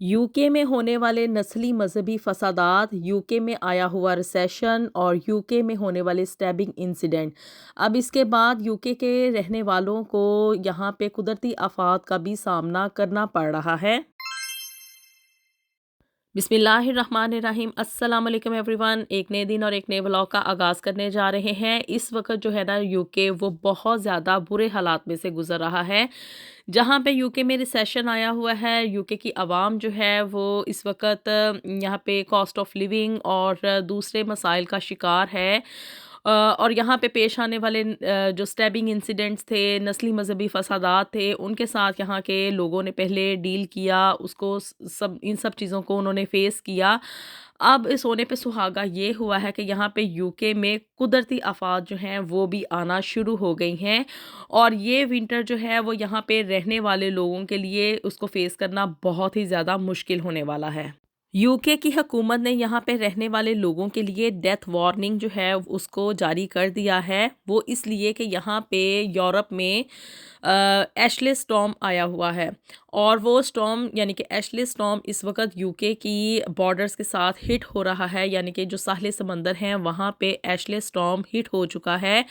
UK में होने वाले नस्ली मजहबी फसादात, यूके में आया हुआ रिसेशन और यूके में होने वाले स्टैबिंग इंसिडेंट। अब इसके बाद यूके के रहने वालों को यहाँ पे कुदरती आफात का भी सामना करना पड़ रहा है। बिस्मिल्लाहिर्रहमानिर्रहीम, अस्सलाम वालेकुम एवरीवन। एक नए दिन और एक नए व्लॉग का आगाज़ करने जा रहे हैं। इस वक्त जो है ना यूके वो बहुत ज़्यादा बुरे हालात में से गुजर रहा है। जहाँ पे यूके में रिसेशन आया हुआ है, यूके की आवाम जो है वो इस वक्त यहाँ पे कॉस्ट ऑफ लिविंग और दूसरे मसाइल का शिकार है। और यहाँ पे पेश आने वाले जो स्टैबिंग इंसिडेंट्स थे, नस्ली मजहबी फसादात थे, उनके साथ यहाँ के लोगों ने पहले डील किया, उसको सब इन सब चीज़ों को उन्होंने फेस किया। अब इस होने पे सुहागा ये हुआ है कि यहाँ पे यूके में कुदरती आफात जो हैं वो भी आना शुरू हो गई हैं, और ये विंटर जो है वो यहाँ पे रहने वाले लोगों के लिए उसको फेस करना बहुत ही ज़्यादा मुश्किल होने वाला है। यूके की हुकूमत ने यहाँ पे रहने वाले लोगों के लिए डेथ वार्निंग जो है उसको जारी कर दिया है। वो इसलिए कि यहाँ पे यूरोप में एशले स्टॉर्म आया हुआ है, और वो स्टॉर्म यानी कि एशले स्टॉर्म इस वक्त यूके की बॉर्डर्स के साथ हिट हो रहा है। यानी कि जो साहिल समंदर हैं वहाँ पे एशले स्टॉर्म हिट हो चुका है,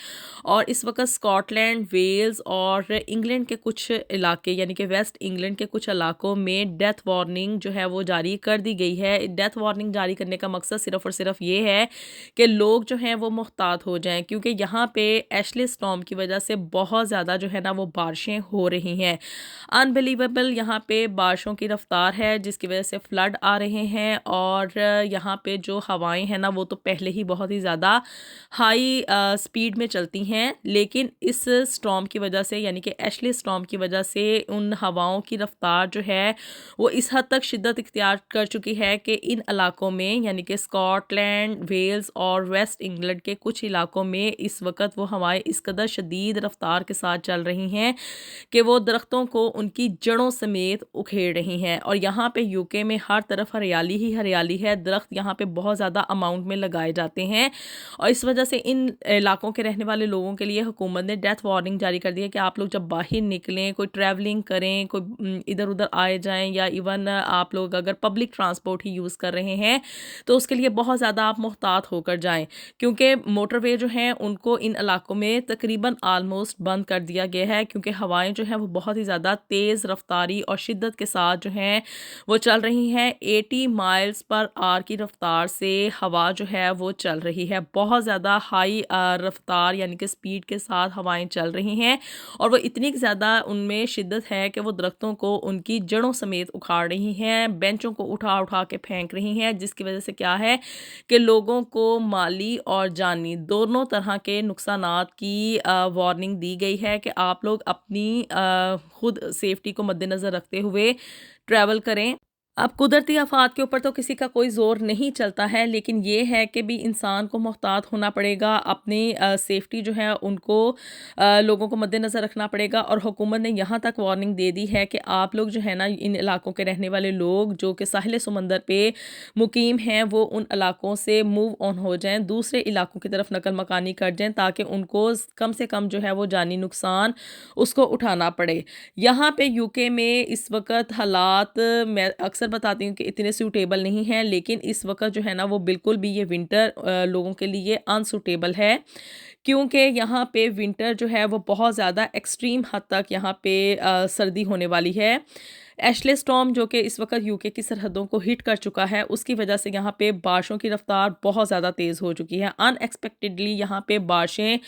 और इस वक्त स्कॉटलैंड, वेल्स और इंग्लैंड के कुछ इलाके यानी कि वेस्ट इंग्लैंड के कुछ इलाकों में डेथ वार्निंग जो है वो जारी कर दी गई है। डेथ वार्निंग जारी करने का मकसद सिर्फ और सिर्फ ये है कि लोग जो हैं वो मुहतात हो जाएं, क्योंकि यहाँ पे एशले स्टॉर्म की वजह से बहुत ज़्यादा जो है ना वो बारिशें हो रही हैं। अनबिलीवेबल यहाँ पे बारिशों की रफ्तार है, जिसकी वजह से फ्लड आ रहे हैं, और यहाँ पे जो हवाएं हैं ना वो तो पहले ही बहुत ही ज़्यादा हाई स्पीड में चलती हैं, लेकिन इस स्टॉर्म की वजह से यानी कि एशले स्टॉर्म की वजह से उन हवाओं की रफ्तार जो है वो इस हद तक शिद्दत इख्तियार कर चुकी है कि इन इलाकों में यानी कि स्कॉटलैंड, वेल्स और वेस्ट इंग्लैंड के कुछ इलाकों में इस वक्त वो हवाएं इस कदर शदीद रफ्तार के साथ चल रही हैं कि वो दरख्तों को उनकी जड़ों समेत उखेड़ रही हैं। और यहाँ पे यूके में हर तरफ हरियाली ही हरियाली है, दरख्त यहाँ पे बहुत ज़्यादा अमाउंट में लगाए जाते हैं, और इस वजह से इन इलाकों के रहने वाले लोगों के लिए हुकूमत ने डेथ वार्निंग जारी कर दी है कि आप लोग जब बाहर निकलें, कोई ट्रैवलिंग करें, कोई इधर उधर आए जाएं, या इवन आप लोग अगर पब्लिक ट्रांसपोर्ट ही यूज़ कर रहे हैं तो उसके लिए बहुत ज़्यादा आप मुहतात होकर जाएं, क्योंकि मोटरवे जो हैं उनको इन इलाकों में तकरीबन आलमोस्ट बंद कर दिया गया है, क्योंकि हवाएं जो हैं वो बहुत ही ज़्यादा तेज़ रफ्तारी और शिद्दत के साथ जो हैं वो चल रही हैं। 80 माइल्स पर आवर की रफ्तार से हवा जो है वो चल रही है, बहुत ज़्यादा हाई रफ्तार यानी कि स्पीड के साथ हवाएं चल रही हैं, और वो इतनी ज़्यादा उनमें शिद्दत है कि वो दरख्तों को उनकी जड़ों समेत उखाड़ रही हैं, बेंचों को उठा उठा के फेंक रही हैं, जिसकी वजह से क्या है कि लोगों को माली और जानी दोनों तरह के नुकसानात की वार्निंग दी गई है कि आप लोग अपनी खुद सेफ्टी को मद्देनज़र रखते हुए ट्रैवल करें। अब कुदरती आफात के ऊपर तो किसी का कोई ज़ोर नहीं चलता है, लेकिन ये है कि भी इंसान को मुहतात होना पड़ेगा, अपनी सेफ्टी जो है उनको लोगों को मद्देनज़र रखना पड़ेगा। और हुकूमत ने यहाँ तक वार्निंग दे दी है कि आप लोग जो है ना, इन इलाकों के रहने वाले लोग जो कि साहिल समंदर पे मुकीम हैं वो उन इलाकों से मूव ऑन हो जाएं, दूसरे इलाकों की तरफ नकल मकानी कर जाएं, ताकि उनको कम से कम जो है वो जानी नुकसान उसको उठाना पड़े। यहाँ पे यूके में इस वक्त हालात मैं अक्सर बताती हूँ कि इतने सूटेबल नहीं हैं, लेकिन इस वक्त जो है ना वो बिल्कुल भी ये विंटर लोगों के लिए अनसूटेबल है, क्योंकि यहाँ पे विंटर जो है वो बहुत ज़्यादा एक्सट्रीम हद तक यहाँ पे सर्दी होने वाली है। एशले स्टॉर्म जो कि इस वक्त यूके की सरहदों को हिट कर चुका है, उसकी वजह से यहाँ पे बारिशों की रफ्तार बहुत ज़्यादा तेज़ हो चुकी है। अनएक्सपेक्टेडली यहाँ पे बारिशें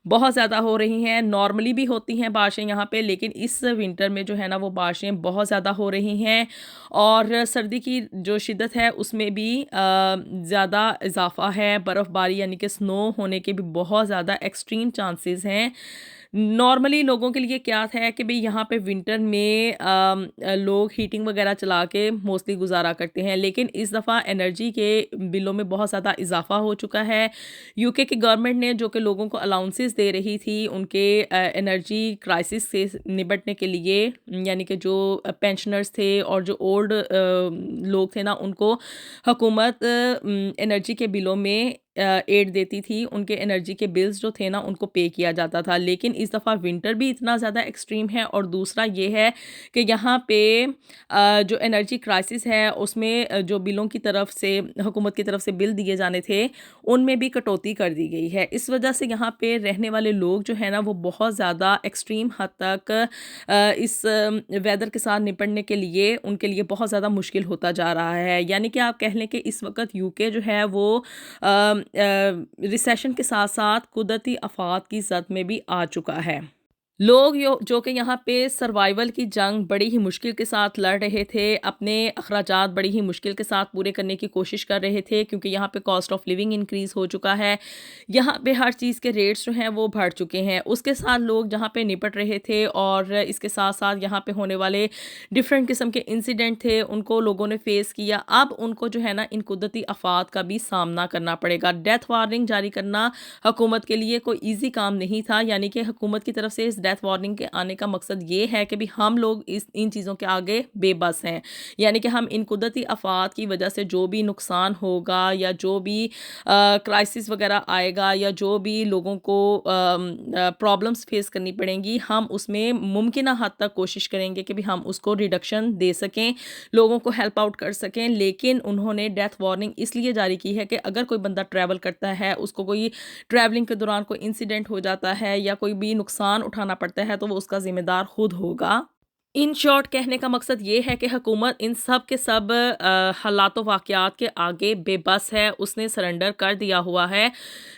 बहुत ज़्यादा हो रही हैं, नॉर्मली भी होती हैं बारिशें यहाँ पे, लेकिन इस विंटर में जो है ना वो बारिशें बहुत ज़्यादा हो रही हैं, और सर्दी की जो शिद्दत है उसमें भी ज़्यादा इजाफा है। बर्फ़बारी यानी कि स्नो होने के भी बहुत ज़्यादा एक्सट्रीम चांसेस हैं। नॉर्मली लोगों के लिए क्या है कि भाई यहाँ पे विंटर में लोग हीटिंग वगैरह चला के मोस्टली गुजारा करते हैं, लेकिन इस दफ़ा एनर्जी के बिलों में बहुत ज़्यादा इजाफा हो चुका है। यूके की गवर्नमेंट ने जो कि लोगों को अलाउंसेस दे रही थी उनके एनर्जी क्राइसिस से निपटने के लिए, यानी कि जो पेंशनर्स थे और जो ओल्ड लोग थे ना, उनको हुकूमत एनर्जी के बिलों में एड देती थी, उनके एनर्जी के बिल्स जो थे ना उनको पे किया जाता था। लेकिन इस दफ़ा विंटर भी इतना ज़्यादा एक्सट्रीम है और दूसरा ये है कि यहाँ पे जो एनर्जी क्राइसिस है उसमें जो बिलों की तरफ से, हुकूमत की तरफ से बिल दिए जाने थे, उनमें भी कटौती कर दी गई है। इस वजह से यहाँ पे रहने वाले लोग जो है ना वो बहुत ज़्यादा एक्सट्रीम हद तक इस वेदर के साथ निपटने के लिए उनके लिए बहुत ज़्यादा मुश्किल होता जा रहा है। यानी कि आप कह लें कि इस वक्त यूके जो है वो रिसेशन के साथ साथ कुदरती आफात की जद में भी आ चुका है। लोग जो कि यहाँ पे सर्वाइवल की जंग बड़ी ही मुश्किल के साथ लड़ रहे थे, अपने अखराजात बड़ी ही मुश्किल के साथ पूरे करने की कोशिश कर रहे थे, क्योंकि यहाँ पे कॉस्ट ऑफ लिविंग इंक्रीज़ हो चुका है। यहाँ पे हर चीज़ के रेट्स जो हैं वो बढ़ चुके हैं। उसके साथ लोग जहाँ पे निपट रहे थे और इसके साथ साथ यहाँ पे होने वाले डिफरेंट किस्म के इंसिडेंट थे, उनको लोगों ने फेस किया। अब उनको जो है ना इन कुदरती आफात का भी सामना करना पड़ेगा। डेथ वार्निंग जारी करना हुकूमत के लिए कोई ईजी काम नहीं था। यानी कि हुकूमत की तरफ से इस डेथ वार्निंग के आने का मकसद ये है कि भी हम लोग इन चीज़ों के आगे बेबस हैं। यानी कि हम इन कुदरती आफात की वजह से जो भी नुकसान होगा या जो भी क्राइसिस वगैरह आएगा या जो भी लोगों को प्रॉब्लम्स फेस करनी पड़ेंगी, हम उसमें मुमकिन हद तक कोशिश करेंगे कि भी हम उसको रिडक्शन दे सकें, लोगों को हेल्प आउट कर सकें। लेकिन उन्होंने डेथ वार्निंग इसलिए जारी की है कि अगर कोई बंदा ट्रैवल करता है, उसको कोई ट्रैवलिंग के दौरान कोई इंसिडेंट हो जाता है या कोई भी नुकसान उठाना पड़ता है, तो वो उसका ज़िम्मेदार खुद होगा। इन शॉर्ट कहने का मकसद ये है कि हुकूमत इन सब के सब हालात वाक़यात के आगे बेबस है, उसने सरेंडर कर दिया हुआ है।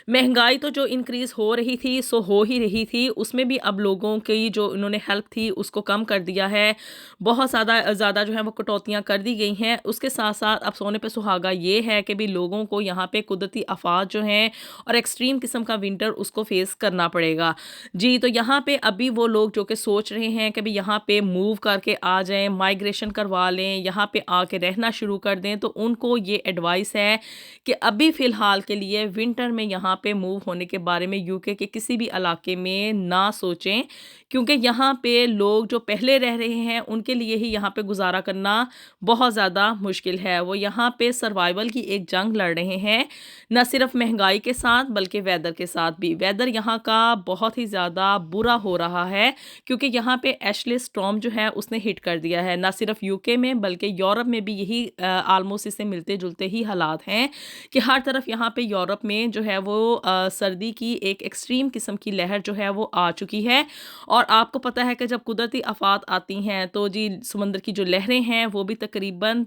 महंगाई तो जो इंक्रीज़ हो रही थी सो हो ही रही थी, उसमें भी अब लोगों की जो इन्होंने हेल्प थी उसको कम कर दिया है। बहुत ज़्यादा जो है वो कटौतियाँ कर दी गई हैं। उसके साथ साथ अब सोने पे सुहागा ये है कि भी लोगों को यहाँ पे कुदरती आफात जो हैं और एक्सट्रीम किस्म का विंटर उसको फेस करना पड़ेगा। जी, तो यहाँ पे अभी वो लोग जो कि सोच रहे हैं कि भी यहाँ पे मूव करके आ जाएं, माइग्रेशन करवा लें, यहाँ पे आके रहना शुरू कर दें, तो उनको ये एडवाइस है कि अभी फ़िलहाल के लिए विंटर में यहाँ पे मूव होने के बारे में यूके के किसी भी इलाके में ना सोचें, क्योंकि यहाँ पे लोग जो पहले रह रहे हैं उनके लिए ही यहाँ पे गुजारा करना बहुत ज़्यादा मुश्किल है। वो यहाँ पे सर्वाइवल की एक जंग लड़ रहे हैं, न सिर्फ महंगाई के साथ बल्कि वेदर के साथ भी। वेदर यहाँ का बहुत ही ज़्यादा बुरा हो रहा है, क्योंकि यहाँ पे एशले स्टॉर्म जो है उसने हिट कर दिया है। ना सिर्फ यूके में बल्कि यूरोप में भी यही आलमोस्ट इससे मिलते जुलते ही हालात हैं कि हर तरफ यहाँ पे यूरोप में जो है वो सर्दी की एक एक्सट्रीम किस्म की लहर जो है वो आ चुकी है। और आपको पता है कि जब कुदरती आफात आती हैं तो जी समंदर की जो लहरें हैं वो भी तकरीबन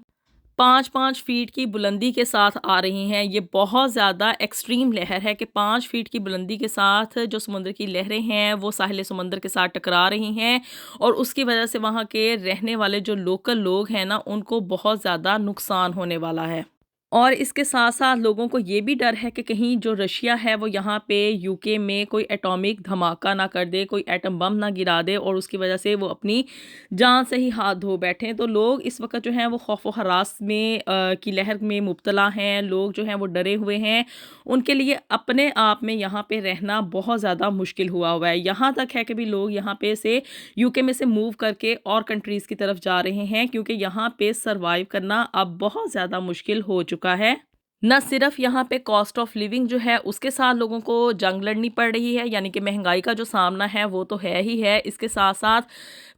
5-5 फीट की बुलंदी के साथ आ रही हैं। ये बहुत ज़्यादा एक्सट्रीम लहर है कि 5 फीट की बुलंदी के साथ जो समुद्र की लहरें हैं वो साहिल समुंदर के साथ टकरा रही हैं, और उसकी वजह से वहाँ के रहने वाले जो लोकल लोग हैं ना उनको बहुत ज़्यादा नुकसान होने वाला है। और इसके साथ-साथ लोगों को ये भी डर है कि कहीं जो रशिया है वो यहाँ पे यूके में कोई एटॉमिक धमाका ना कर दे, कोई एटम बम ना गिरा दे और उसकी वजह से वो अपनी जान से ही हाथ धो बैठें। तो लोग इस वक़्त जो हैं वो खौफ व हरास में की लहर में मुब्तला हैं। लोग जो हैं वो डरे हुए हैं। उनके लिए अपने आप में यहाँ पे रहना बहुत ज़्यादा मुश्किल हुआ है। यहाँ तक है कि भी लोग यहाँ पे से यूके में से मूव करके और कंट्रीज़ की तरफ जा रहे हैं, क्योंकि यहाँ पे सर्वाइव करना अब बहुत ज़्यादा मुश्किल हो चुका है। ना सिर्फ यहाँ पे कॉस्ट ऑफ लिविंग जो है उसके साथ लोगों को जंग लड़नी पड़ रही है, यानी कि महंगाई का जो सामना है वो तो है ही है। इसके साथ साथ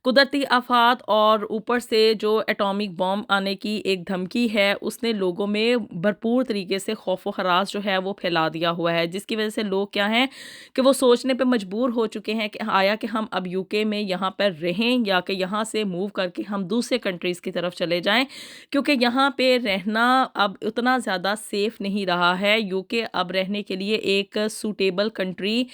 कुदरती आफात और ऊपर से जो एटॉमिक बॉम्ब आने की एक धमकी है उसने लोगों में भरपूर तरीके से खौफ व हरास जो है वो फैला दिया हुआ है, जिसकी वजह से लोग क्या हैं कि वो सोचने पे मजबूर हो चुके हैं कि आया कि हम अब यूके में यहाँ पर रहें या कि यहाँ से मूव करके हम दूसरे कंट्रीज़ की तरफ चले जाएं, क्योंकि यहाँ पे रहना अब उतना ज़्यादा सेफ नहीं रहा है। यूके अब रहने के लिए एक सूटेबल कंट्री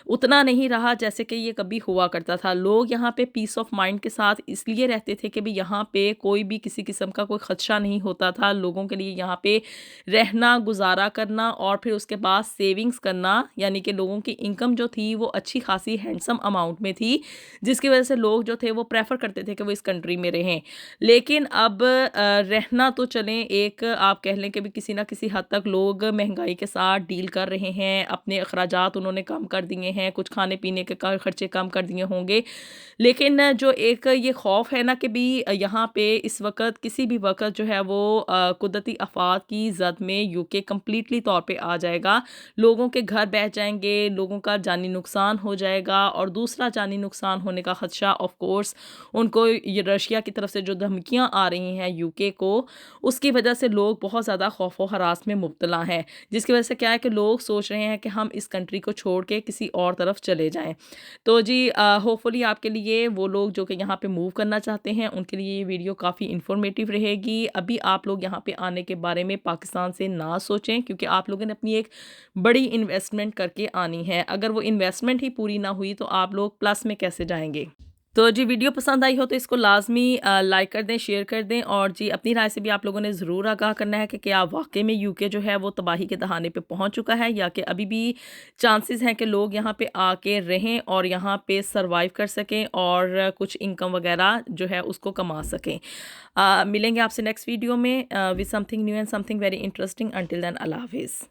उतना नहीं रहा जैसे कि ये कभी हुआ करता था। लोग यहाँ पे पीस ऑफ माइंड के साथ इसलिए रहते थे कि भी यहाँ पे कोई भी किसी किस्म का कोई खदशा नहीं होता था। लोगों के लिए यहाँ पे रहना, गुजारा करना और फिर उसके बाद सेविंग्स करना, यानी कि लोगों की इनकम जो थी वो अच्छी खासी हैंडसम अमाउंट में थी, जिसकी वजह से लोग जो थे वो प्रेफर करते थे कि वो इस कंट्री में रहें। लेकिन अब रहना तो चलें, एक आप कह लें कि भी किसी ना किसी हद तक लोग महंगाई के साथ डील कर रहे हैं, अपने अखराजात उन्होंने कम कर दिए हैं, कुछ खाने पीने के खर्चे कम कर दिए होंगे। लेकिन जो एक ये खौफ है ना कि भी यहाँ पे इस वक़्त किसी भी वक़्त जो है वो कुदरती आफ़ात की ज़द में यूके कंप्लीटली तौर पे आ जाएगा। लोगों के घर बह जाएँगे, लोगों का जानी नुकसान हो जाएगा और दूसरा जानी नुकसान होने का ख़दशा ऑफ़ कोर्स उनको ये रशिया की तरफ से जो धमकियाँ आ रही हैं यूके को, उसकी वजह से लोग बहुत ज़्यादा खौफ़ व हरास में मुब्तला हैं। जिसकी वजह से क्या है कि लोग सोच रहे हैं कि हम इस कंट्री को छोड़ के किसी और तरफ चले जाएँ। तो जी होपफुली आपके लिए वो लोग जो कि यहाँ पे मूव करना चाहते हैं उनके लिए ये वीडियो काफ़ी इन्फॉर्मेटिव रहेगी। अभी आप लोग यहाँ पे आने के बारे में पाकिस्तान से ना सोचें क्योंकि आप लोगों ने अपनी एक बड़ी इन्वेस्टमेंट करके आनी है। अगर वो इन्वेस्टमेंट ही पूरी ना हुई तो आप लोग प्लस में कैसे जाएँगे? तो जी वीडियो पसंद आई हो तो इसको लाज़मी लाइक कर दें, शेयर कर दें और जी अपनी राय से भी आप लोगों ने ज़रूर आगाह करना है कि क्या वाक़ई में यूके जो है वो तबाही के दहाने पे पहुंच चुका है या कि अभी भी चांसेस हैं कि लोग यहाँ पे आके रहें और यहाँ पे सरवाइव कर सकें और कुछ इनकम वगैरह जो है उसको कमा सकें। मिलेंगे आपसे नेक्स्ट वीडियो में with something new and something very interesting. Until then अल्लाह हाफ़िज़।